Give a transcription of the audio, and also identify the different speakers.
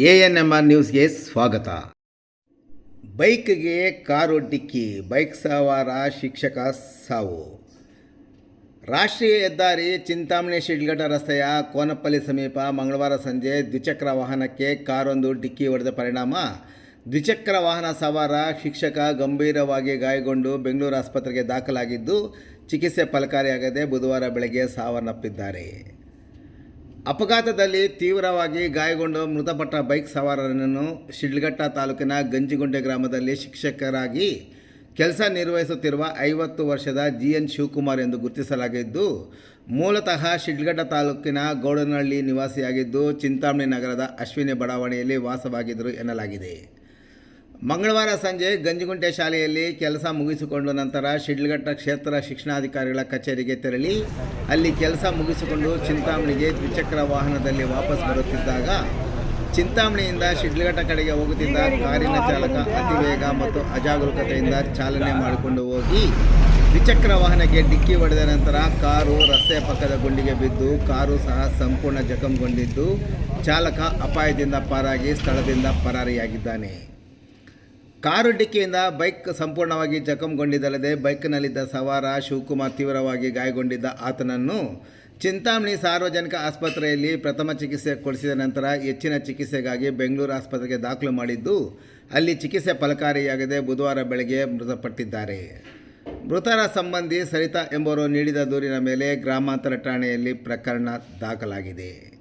Speaker 1: ANMR ನ್ಯೂಸ್ಗೆ ಸ್ವಾಗತ. ಬೈಕ್ಗೆ car ಡಿಕ್ಕಿ, ಬೈಕ್ ಸವಾರ ಶಿಕ್ಷಕ ಸಾವು. ರಾಷ್ಟ್ರೀಯ ಹೆದ್ದಾರಿ ಚಿಂತಾಮಣಿ ಶಿಡ್ಲಘಟ್ಟ ರಸ್ತೆಯ ಕೋನಪಲ್ಲಿ ಸಮೀಪ ಮಂಗಳವಾರ ಸಂಜೆ ದ್ವಿಚಕ್ರ ವಾಹನಕ್ಕೆ ಕಾರೊಂದು ಡಿಕ್ಕಿ ಹೊಡೆದ ಪರಿಣಾಮ ದ್ವಿಚಕ್ರ ವಾಹನ ಸವಾರ ಶಿಕ್ಷಕ ಗಂಭೀರವಾಗಿ ಗಾಯಗೊಂಡು ಬೆಂಗಳೂರು ಆಸ್ಪತ್ರೆಗೆ ದಾಖಲಾಗಿದ್ದು ಚಿಕಿತ್ಸೆ ಫಲಕಾರಿಯಾಗದೆ ಬುಧವಾರ ಬೆಳಗ್ಗೆ ಸಾವನ್ನಪ್ಪಿದ್ದಾರೆ. ಅಪಘಾತದಲ್ಲಿ ತೀವ್ರವಾಗಿ ಗಾಯಗೊಂಡು ಮೃತಪಟ್ಟ ಬೈಕ್ ಸವಾರರನ್ನು ಶಿಡ್ಲಘಟ್ಟ ತಾಲೂಕಿನ ಗಂಜಿಗುಂಟೆ ಗ್ರಾಮದಲ್ಲಿ ಶಿಕ್ಷಕರಾಗಿ ಕೆಲಸ ನಿರ್ವಹಿಸುತ್ತಿರುವ 50 ವರ್ಷದ GN ಶಿವಕುಮಾರ್ ಎಂದು ಗುರುತಿಸಲಾಗಿದ್ದು, ಮೂಲತಃ ಶಿಡ್ಲಘಟ್ಟ ತಾಲೂಕಿನ ಗೌಡನಹಳ್ಳಿ ನಿವಾಸಿಯಾಗಿದ್ದು ಚಿಂತಾಮಣಿ ನಗರದ ಅಶ್ವಿನಿ ಬಡಾವಣೆಯಲ್ಲಿ ವಾಸವಾಗಿದ್ದರು ಎನ್ನಲಾಗಿದೆ. ಮಂಗಳವಾರ ಸಂಜೆ ಗಂಜಿಗುಂಟೆ ಶಾಲೆಯಲ್ಲಿ ಕೆಲಸ ಮುಗಿಸಿಕೊಂಡು ನಂತರ ಶಿಡ್ಲಘಟ್ಟ ಕ್ಷೇತ್ರ ಶಿಕ್ಷಣಾಧಿಕಾರಿಗಳ ಕಚೇರಿಗೆ ತೆರಳಿ ಅಲ್ಲಿ ಕೆಲಸ ಮುಗಿಸಿಕೊಂಡು ಚಿಂತಾಮಣಿಗೆ ದ್ವಿಚಕ್ರ ವಾಹನದಲ್ಲಿ ವಾಪಸ್ ಬರುತ್ತಿದ್ದಾಗ ಚಿಂತಾಮಣಿಯಿಂದ ಶಿಡ್ಲಘಟ್ಟ ಕಡೆಗೆ ಹೋಗುತ್ತಿದ್ದ ಕಾರಿನ ಚಾಲಕ ಅತಿವೇಗ ಮತ್ತು ಅಜಾಗರೂಕತೆಯಿಂದ ಚಾಲನೆ ಮಾಡಿಕೊಂಡು ಹೋಗಿ ದ್ವಿಚಕ್ರ ವಾಹನಕ್ಕೆ ಡಿಕ್ಕಿ ಹೊಡೆದ ನಂತರ ಕಾರು ರಸ್ತೆ ಪಕ್ಕದ ಗುಂಡಿಗೆ ಬಿದ್ದು ಕಾರು ಸಹ ಸಂಪೂರ್ಣ ಜಖಂಗೊಂಡಿದ್ದು ಚಾಲಕ ಅಪಾಯದಿಂದ ಪಾರಾಗಿ ಸ್ಥಳದಿಂದ ಪರಾರಿಯಾಗಿದ್ದಾನೆ. ಕಾರು ಡಿಕ್ಕಿಯಿಂದ ಬೈಕ್ ಸಂಪೂರ್ಣವಾಗಿ ಜಖಂಗೊಂಡಿದ್ದಲ್ಲದೆ ಬೈಕ್ನಲ್ಲಿದ್ದ ಸವಾರ ಶಿವಕುಮಾರ್ ತೀವ್ರವಾಗಿ ಗಾಯಗೊಂಡಿದ್ದ ಆತನನ್ನು ಚಿಂತಾಮಣಿ ಸಾರ್ವಜನಿಕ ಆಸ್ಪತ್ರೆಯಲ್ಲಿ ಪ್ರಥಮ ಚಿಕಿತ್ಸೆ ಕೊಡಿಸಿದ ನಂತರ ಹೆಚ್ಚಿನ ಚಿಕಿತ್ಸೆಗಾಗಿ ಬೆಂಗಳೂರು ಆಸ್ಪತ್ರೆಗೆ ದಾಖಲು ಮಾಡಿದ್ದು ಅಲ್ಲಿ ಚಿಕಿತ್ಸೆ ಫಲಕಾರಿಯಾಗದೆ ಬುಧವಾರ ಬೆಳಗ್ಗೆ ಮೃತಪಟ್ಟಿದ್ದಾರೆ. ಮೃತರ ಸಂಬಂಧಿ ಸರಿತಾ ಎಂಬುವರು ನೀಡಿದ ದೂರಿನ ಮೇಲೆ ಗ್ರಾಮಾಂತರ ಠಾಣೆಯಲ್ಲಿ ಪ್ರಕರಣ ದಾಖಲಾಗಿದೆ.